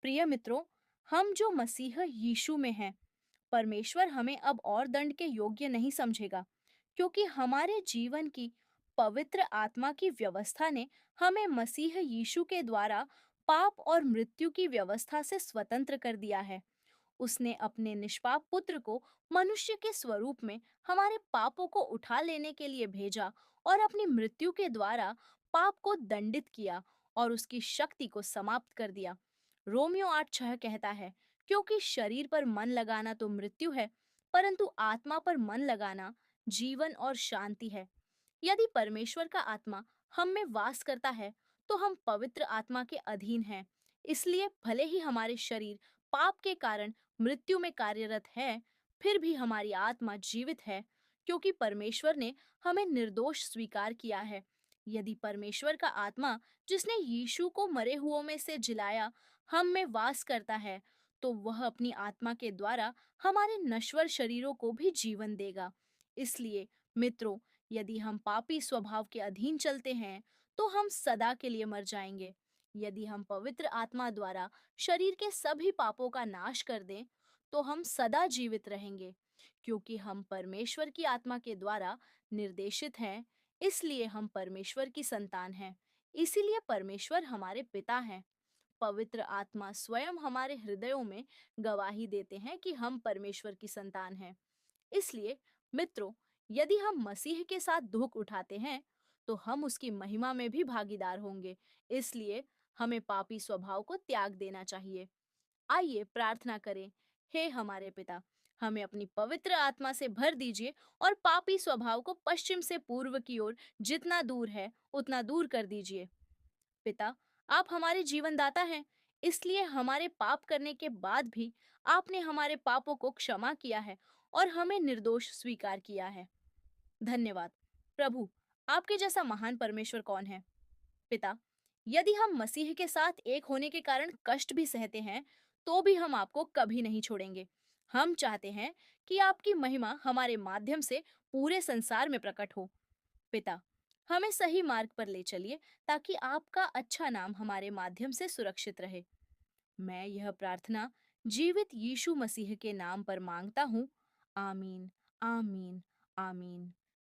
प्रिय मित्रों, हम जो मसीह यीशु में हैं, परमेश्वर हमें अब और दंड के योग्य नहीं समझेगा, क्योंकि हमारे जीवन की पवित्र आत्मा की व्यवस्था ने हमें मसीह यीशु के द्वारा पाप और मृत्यु की व्यवस्था से स्वतंत्र कर दिया है। उसने अपने निष्पाप पुत्र को मनुष्य के स्वरूप में हमारे पापों को उठा लेने के लिए भेजा और अपनी मृत्यु के द्वारा पाप को दंडित किया और उसकी शक्ति को समाप्त कर दिया। रोमियो 8:6 कहता है, क्योंकि शरीर पर मन लगाना तो मृत्यु है, परंतु आत्मा पर मन लगाना जीवन और शांति है। यदि परमेश्वर का आत्मा हम में वास करता है, तो हम पवित्र आत्मा के अधीन हैं। इसलिए भले ही हमारे शरीर पाप के कारण मृत्यु में कार्यरत है, फिर भी हमारी आत्मा जीवित है, क्योंकि परमेश्वर ने हमें निर्दोष स्वीकार किया है। यदि परमेश्वर का आत्मा, जिसने यीशु को मरे हुओं में से जिलाया, हम में वास करता है, तो वह अपनी आत्मा के द्वारा हमारे नश्वर शरीरों को भी जीवन देगा। इसलिए मित्रों, यदि हम पापी स्वभाव के अधीन चलते हैं, तो हम सदा के लिए मर जाएंगे। यदि हम पवित्र आत्मा द्वारा शरीर के सभी पापों का नाश कर दें, तो हम सदा जीवित रहेंगे। क्योंकि हम परमेश्वर की आत्मा के द्वारा निर्देशित हैं, इसलिए हम परमेश्वर की संतान हैं। इसीलिए परमेश्वर हमारे पिता हैं। पवित्र आत्मा स्वयं हमारे हृदयों में गवाही देते हैं कि हम परमेश्वर की संतान हैं। इसलिए मित्रों, यदि हम मसीह के साथ दुख उठाते हैं, तो हम उसकी महिमा में भी भागीदार होंगे। इसलिए हमें पापी स्वभाव को त्याग देना चाहिए। आइए प्रार्थना करें। हे हमारे पिता, हमें अपनी पवित्र आत्मा से भर दीजिए और पापी स्वभाव को पश्चिम से पूर्व की ओर जितना दूर है उतना दूर कर दीजिए। पिता, आप हमारे जीवन दाता हैं, इसलिए हमारे पाप करने के बाद भी आपने हमारे पापों को क्षमा किया है और हमें निर्दोष स्वीकार किया है। धन्यवाद। प्रभु, आपके जैसा महान परमेश्वर कौन है? पिता, यदि हम मसीह के साथ एक होने के कारण कष्ट भी सहते हैं, तो भी हम आपको कभी नहीं छोड़ेंगे। हम चाहते हैं कि आपकी महिमा हमारे माध्यम से पूरे संसार में प्रकट हो। पिता, हमें सही मार्ग पर ले चलिए, ताकि आपका अच्छा नाम हमारे माध्यम से सुरक्षित रहे। मैं यह प्रार्थना जीवित यीशु मसीह के नाम पर मांगता हूँ। आमीन, आमीन, आमीन।